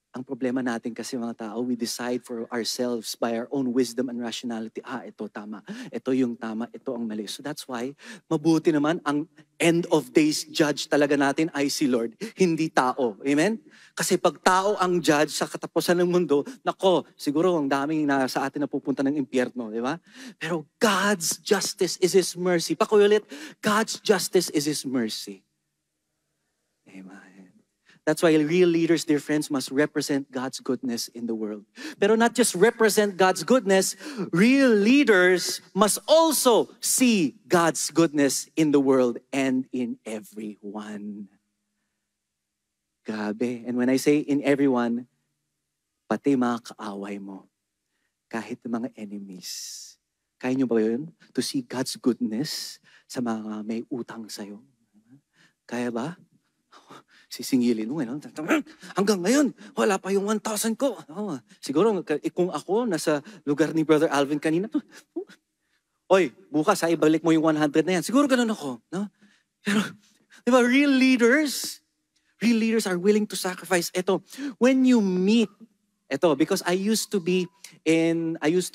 Ang problema natin kasi mga tao, we decide for ourselves by our own wisdom and rationality. Ito tama. Ito yung tama. Ito ang mali. So that's why, mabuti naman, ang end of days judge talaga natin ay si Lord, hindi tao. Amen? Kasi pag tao ang judge sa katapusan ng mundo, nako, siguro ang daming sa atin na pupunta ng impyerno, di ba? Pero God's justice is His mercy. Pakuulit, God's justice is His mercy. Amen. That's why real leaders, dear friends, must represent God's goodness in the world. Pero not just represent God's goodness, real leaders must also see God's goodness in the world and in everyone. Grabe. And when I say in everyone, pati mga kaaway mo, kahit mga enemies. Kaya nyo ba yun? To see God's goodness sa mga may utang sa'yo. Kaya ba? Sisingilin mo, hanggang ngayon, wala pa yung 1,000 ko. Siguro, kung ako, nasa lugar ni Brother Alvin kanina, oy, bukas, ibalik mo yung 100 na yan. Siguro ganun ako. No? Pero, di ba, real leaders are willing to sacrifice. Ito, when you meet, because I used to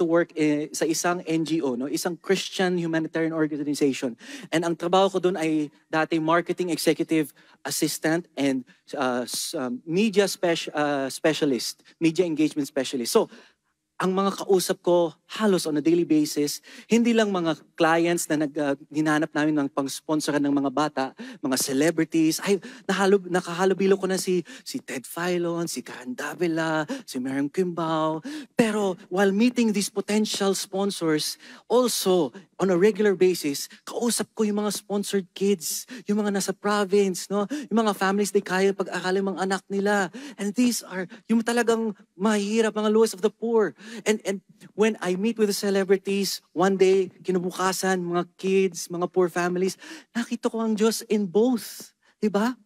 work sa isang NGO, no? Isang Christian humanitarian organization. And ang trabaho ko doon ay dati marketing executive assistant and media specialist, media engagement specialist. So, ang mga kausap ko halos on a daily basis, hindi lang mga clients na hinanap namin ng pang-sponsoran ng mga bata, mga celebrities. Ay, nakahalubilo ko na si Ted Filon, si Karen Davila, si Miriam Kimbao. Pero while meeting these potential sponsors, also on a regular basis, kausap ko yung mga sponsored kids, yung mga nasa province, no? Yung mga families na kaya pag-aral yung mga anak nila. And these are yung talagang mahirap, mga lowest of the poor. And when I meet with the celebrities, one day, kinabukasan, mga kids, mga poor families, nakita ko ang Diyos in both. Diba?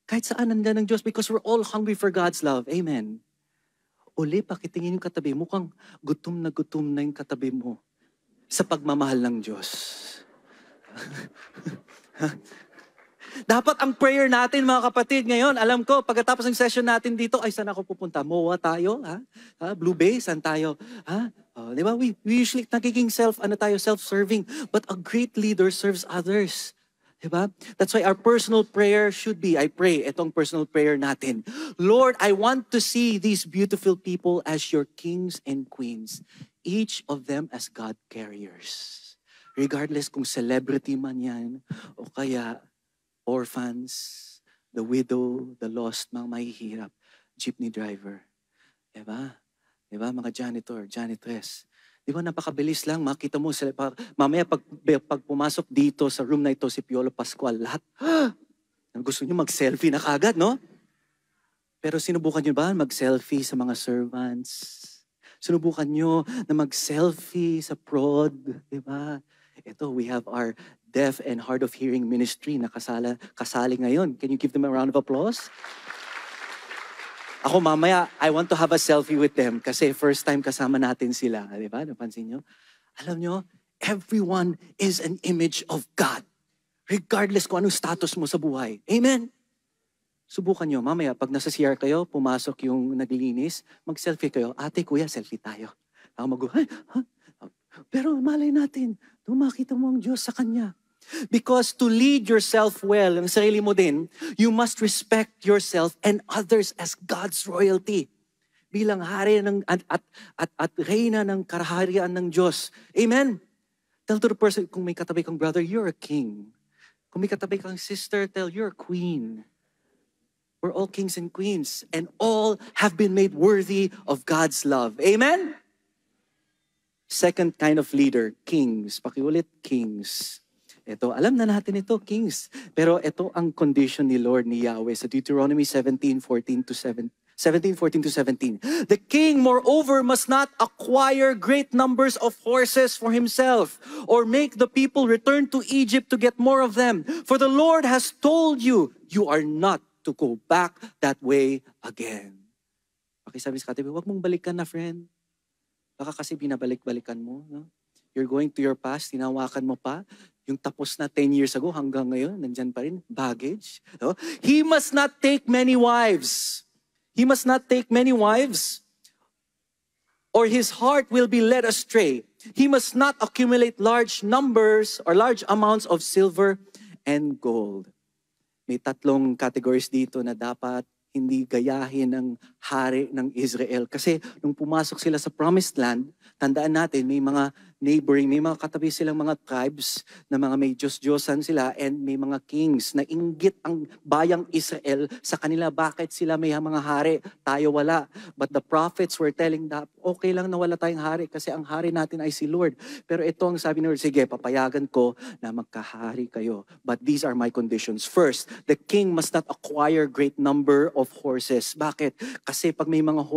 Kahit saan nandiyan ang Diyos because we're all hungry for God's love. Amen. Uli, pakitingin yung katabi mo, mukhang gutom na yung katabi mo sa pagmamahal ng Diyos. Dapat ang prayer natin, mga kapatid, ngayon, alam ko, pagkatapos ng session natin dito, ay saan ako pupunta? MOA tayo? Blue Bay? Saan tayo? Di ba? We usually nagiging self-serving. But a great leader serves others. Diba? That's why our personal prayer should be, I pray, itong personal prayer natin. Lord, I want to see these beautiful people as your kings and queens. Each of them as God carriers. Regardless kung celebrity man yan, o kaya orphans, the widow, the lost, mga mahihirap, jeepney driver. Diba? Diba? Mga janitor, janitress. Di ba napakabilis lang, makita mo, mamaya pag pumasok dito sa room na ito, si Piolo Pascual, lahat, gusto nyo mag-selfie na kagad, no? Pero sinubukan nyo ba mag-selfie sa mga servants? Sinubukan nyo na mag-selfie sa prod, di ba? Ito, we have our deaf and hard of hearing ministry na kasali ngayon. Can you give them a round of applause? Ako mamaya, I want to have a selfie with them kasi first time kasama natin sila. Di ba? Napansin nyo? Alam nyo, everyone is an image of God. Regardless kung anong status mo sa buhay. Amen? Subukan nyo, mamaya, pag nasa CR kayo, pumasok yung naglilinis, mag-selfie kayo. Ate, kuya, selfie tayo. Ako pero malay natin, makita mo ang Diyos sa Kanya. Because to lead yourself well, ang sarili mo din, you must respect yourself and others as God's royalty. Bilang hari at reyna ng kaharian ng Diyos. Amen? Tell to the person, kung may katabi kang brother, you're a king. Kung may katabi kang sister, tell you're a queen. We're all kings and queens. And all have been made worthy of God's love. Amen? Second kind of leader, kings. Pakiulit, kings. Ito, alam na natin ito, kings. Pero ito ang condition ni Lord, ni Yahweh sa Deuteronomy 17:14-17. The king, moreover, must not acquire great numbers of horses for himself or make the people return to Egypt to get more of them. For the Lord has told you, you are not to go back that way again. Pakisabi sa katabi, huwag mong balikan na, friend. Baka kasi binabalik-balikan mo. No? You're going to your past, tinawakan mo pa. Yung tapos na 10 years ago hanggang ngayon, nandyan pa rin, baggage. No? He must not take many wives. He must not take many wives, or his heart will be led astray. He must not accumulate large numbers or large amounts of silver and gold. May tatlong categories dito na dapat hindi gayahin ng hari ng Israel. Kasi nung pumasok sila sa promised land, tandaan natin, may mga neighboring, may mga katabi silang mga tribes na mga may Diyos-Diyosan sila and may mga kings na inggit ang bayang Israel sa kanila. Bakit sila may mga hari? Tayo wala. But the prophets were telling that, okay lang na wala tayong hari kasi ang hari natin ay si Lord. Pero ito ang sabi ni Lord, sige, papayagan ko na magkahari kayo. But these are my conditions. First, the king must not acquire great number of horses. Bakit? Kasi pag may mga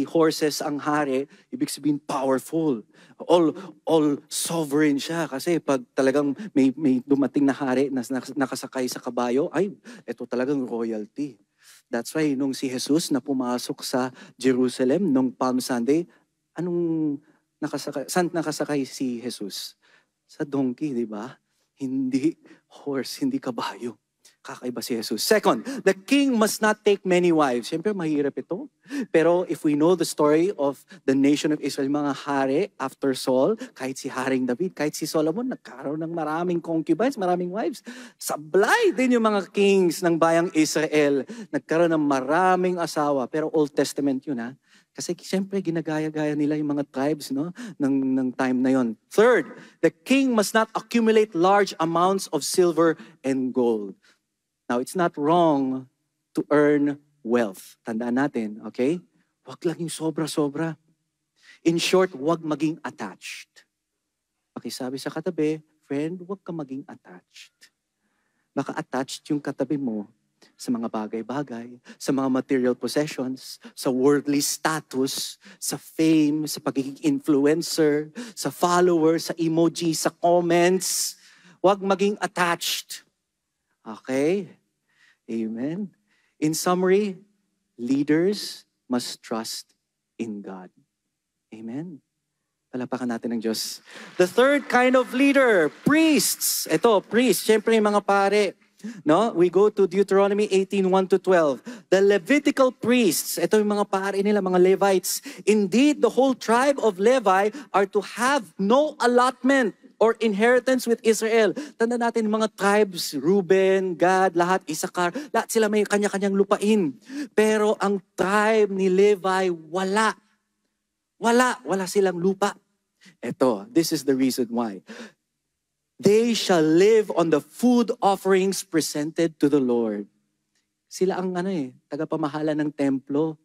horses ang hari, ibig sabihin powerful. All sovereign siya. Kasi pag talagang may dumating na hari na nakasakay sa kabayo, ay, ito talagang royalty. That's why nung si Jesus na pumasok sa Jerusalem nung Palm Sunday, saan nakasakay si Jesus? Sa donkey, di ba? Hindi horse, hindi kabayo. Kakaiba si Jesus. Second, the king must not take many wives. Siyempre, mahirap ito. Pero if we know the story of the nation of Israel, mga hari after Saul, kahit si Haring David, kahit si Solomon, nagkaroon ng maraming concubines, maraming wives. Sablay din yung mga kings ng bayang Israel. Nagkaroon ng maraming asawa. Pero Old Testament yun, ha? Kasi siyempre, ginagaya-gaya nila yung mga tribes, no? ng time na yon. Third, the king must not accumulate large amounts of silver and gold. Now, it's not wrong to earn wealth. Tandaan natin, okay? Huwag lang yung sobra-sobra. In short, huwag maging attached. Okay, sabi sa katabi, friend, huwag ka maging attached. Baka attached yung katabi mo sa mga bagay-bagay, sa mga material possessions, sa worldly status, sa fame, sa pagiging influencer, sa followers, sa emoji, sa comments. Huwag maging attached. Okay? Amen? In summary, leaders must trust in God. Amen? Palapakan natin ng Diyos. The third kind of leader, priests. Ito, priests. Siyempre yung mga pare. No? We go to Deuteronomy 18:1-12. The Levitical priests. Ito yung mga pare nila, mga Levites. Indeed, the whole tribe of Levi are to have no allotment or inheritance with Israel. Tanda natin mga tribes, Reuben, Gad, lahat, Issachar, lahat sila may kanya-kanyang lupain. Pero ang tribe ni Levi, wala. Wala silang lupa. Ito, this is the reason why. They shall live on the food offerings presented to the Lord. Sila ang tagapamahala ng templo,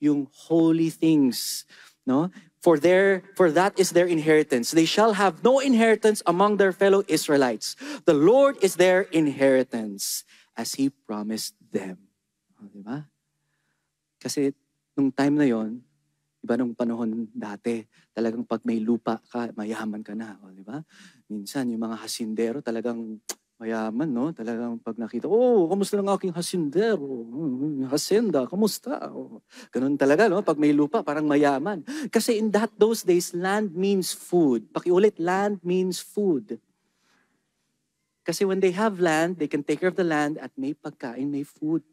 yung holy things, no? For that is their inheritance. They shall have no inheritance among their fellow Israelites. The Lord is their inheritance, as He promised them. Diba? Kasi nung time na yon, iba nung panahon dati, talagang pag may lupa ka, mayaman ka na. Diba? Minsan, yung mga hasindero talagang mayaman, no? Talagang pag nakita, kamusta ng aking hasindero? Hacienda, kamusta? Ganun talaga, no? Pag may lupa, parang mayaman. Kasi in those days, land means food. Pakiulit, land means food. Kasi when they have land, they can take care of the land at may pagkain, may food.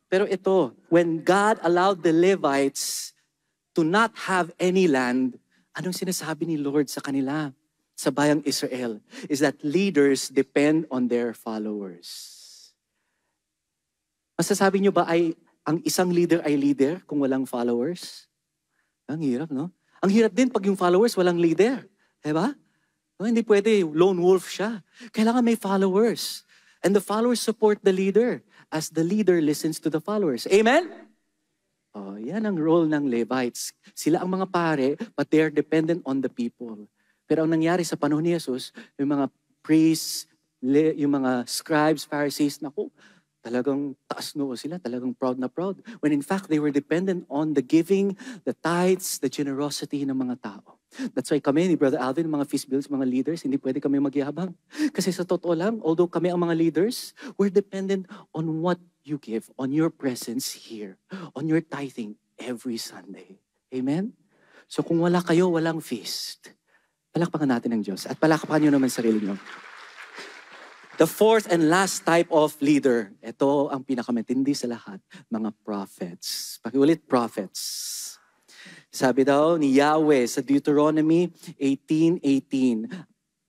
Pero ito, when God allowed the Levites to not have any land, anong sinasabi ni Lord sa kanila? Sa bayang Israel, is that leaders depend on their followers. Masasabi nyo ba ang isang leader ay leader kung walang followers? Ang hirap, no? Ang hirap din pag yung followers walang leader. Diba? No, hindi pwede, lone wolf siya. Kailangan may followers. And the followers support the leader as the leader listens to the followers. Amen? Yan ang role ng Levites. Sila ang mga pare, but they are dependent on the people. Pero ang nangyari sa panahon ni Jesus, yung mga priests, yung mga scribes, Pharisees, talagang taas noo sila, talagang proud na proud. When in fact, they were dependent on the giving, the tithes, the generosity ng mga tao. That's why kami ni Brother Alvin, mga feast builders, mga leaders, hindi pwede kami magyabang. Kasi sa totoo lang, although kami ang mga leaders, we're dependent on what you give, on your presence here, on your tithing every Sunday. Amen? So kung wala kayo, walang feast. Palakpakan natin ng Diyos. At palakpakan nyo naman sarili nyo. The fourth and last type of leader. Ito ang pinakamatindi sa lahat. Mga prophets. Pakiulit, prophets. Sabi daw ni Yahweh sa Deuteronomy 18:18,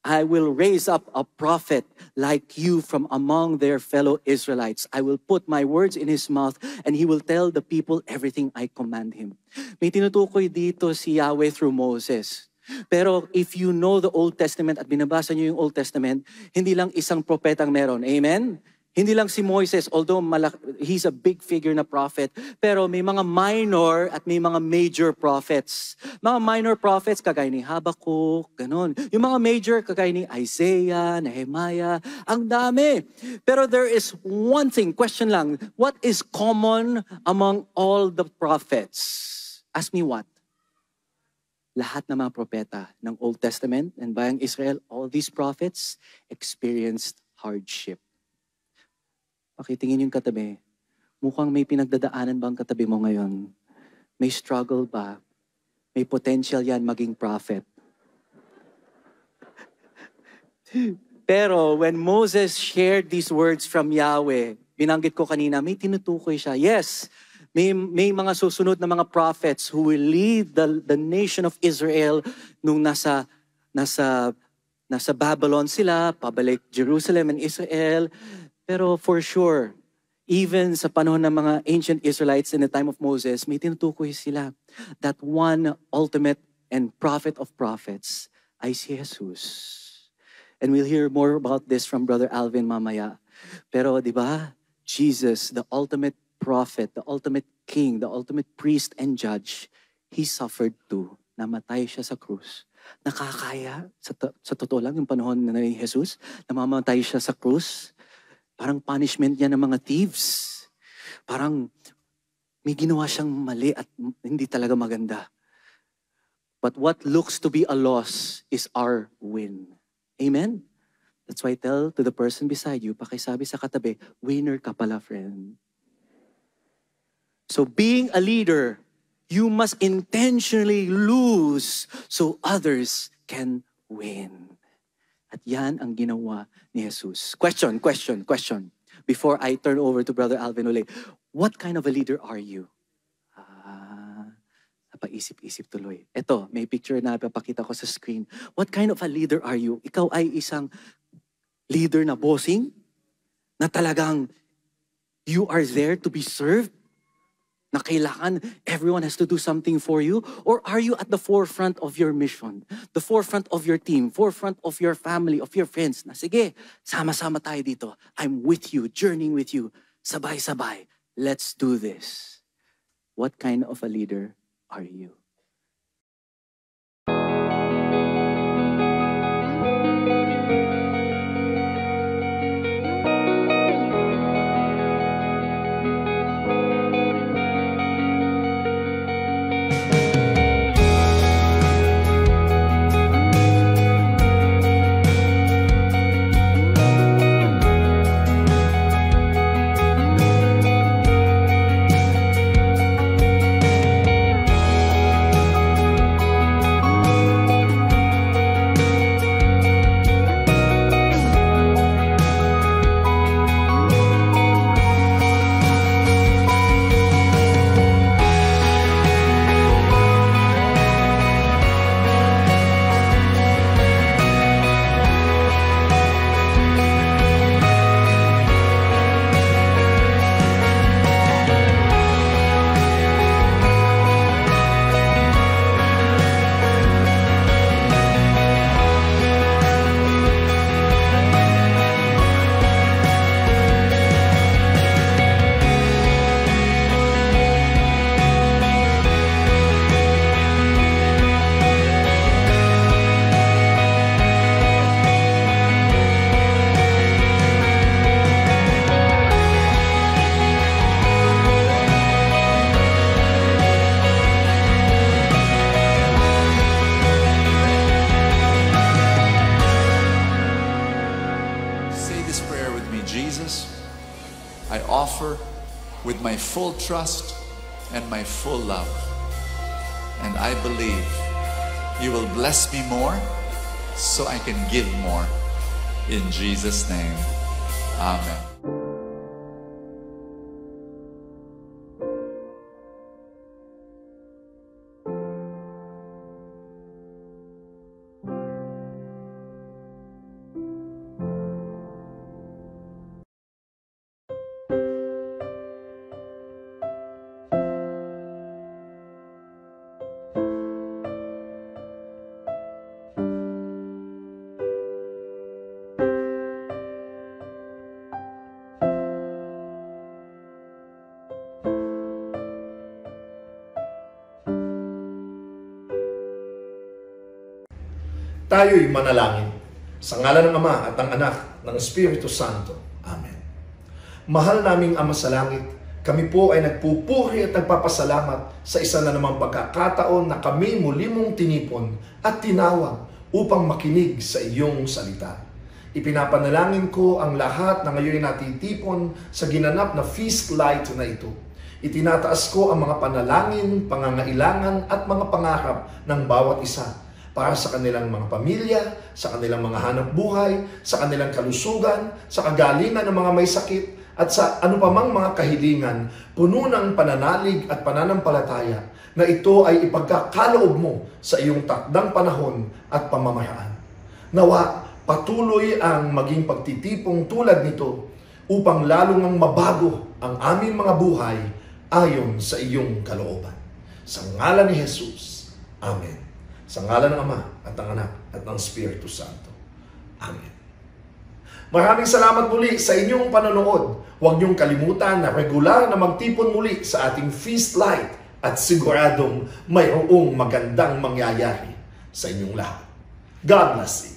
I will raise up a prophet like you from among their fellow Israelites. I will put my words in his mouth and he will tell the people everything I command him. May tinutukoy dito si Yahweh through Moses. Pero if you know the Old Testament at binabasa niyo yung Old Testament, hindi lang isang propetang meron. Amen? Hindi lang si Moises, although he's a big figure na prophet, pero may mga minor at may mga major prophets. Mga minor prophets, kagaya ni Habakkuk, ganun. Yung mga major, kagaya ni Isaiah, Nehemiah, ang dami. Pero there is one thing, question lang, what is common among all the prophets? Ask me what? Lahat ng mga propeta ng Old Testament and bayang Israel, all these prophets experienced hardship. Pakitingin yung katabi. Mukhang may pinagdadaanan ba ang katabi mo ngayon? May struggle ba? May potential yan maging prophet. Pero when Moses shared these words from Yahweh, binanggit ko kanina, may tinutukoy siya. Yes, may mga susunod na mga prophets who will lead the nation of Israel nung nasa Babylon sila, pabalik Jerusalem and Israel. Pero for sure, even sa panahon ng mga ancient Israelites in the time of Moses, may tinutukoy sila that one ultimate and prophet of prophets ay si Jesus. And we'll hear more about this from Brother Alvin mamaya. Pero di ba, Jesus, the ultimate prophet, the ultimate king, the ultimate priest and judge, he suffered too. Namatay siya sa krus. Nakakaya, sa totoo lang, yung panahon na ni Jesus, namamatay siya sa krus. Parang punishment niya ng mga thieves. Parang may ginawa siyang mali at hindi talaga maganda. But what looks to be a loss is our win. Amen? That's why tell to the person beside you, pakisabi sa katabi, winner ka pala, friend. So being a leader, you must intentionally lose so others can win. At yan ang ginawa ni Jesus. Question. Before I turn over to Brother Alvin uli, what kind of a leader are you? Napaisip-isip tuloy. Ito, may picture na papakita ko sa screen. What kind of a leader are you? Ikaw ay isang leader na bossing? Na talagang you are there to be served? Na kailangan everyone has to do something for you? Or are you at the forefront of your mission? The forefront of your team? Forefront of your family, of your friends? Na sige, sama-sama tayo dito. I'm with you, journeying with you. Sabay-sabay. Let's do this. What kind of a leader are you? Jesus, I offer with my full trust and my full love. And I believe you will bless me more so I can give more. In Jesus' name, amen. Tayo'y manalangin. Sa ngalan ng Ama at ng Anak ng Espiritu Santo. Amen. Mahal naming Ama sa langit, kami po ay nagpupuri at nagpapasalamat sa isa na namang pagkakataon na kami muli mong tinipon at tinawag upang makinig sa iyong salita. Ipinapanalangin ko ang lahat na ngayon natitipon sa ginanap na feast light na ito. Itinataas ko ang mga panalangin, pangangailangan at mga pangarap ng bawat isa para sa kanilang mga pamilya, sa kanilang mga hanap buhay, sa kanilang kalusugan, sa kagalingan ng mga may sakit, at sa anupamang mga kahilingan, puno ng pananalig at pananampalataya na ito ay ipagkakaloob mo sa iyong takdang panahon at pamamaraan. Nawa, patuloy ang maging pagtitipong tulad nito upang lalong mabago ang aming mga buhay ayon sa iyong kalooban. Sa ngalan ni Jesus. Amen. Sa ngalan ng Ama at ng Anak at ng Espiritu Santo. Amen. Maraming salamat muli sa inyong panonood. Huwag niyong kalimutan na regular na magtipon muli sa ating feast light at siguradong mayroong magandang mangyayari sa inyong lahat. God bless you.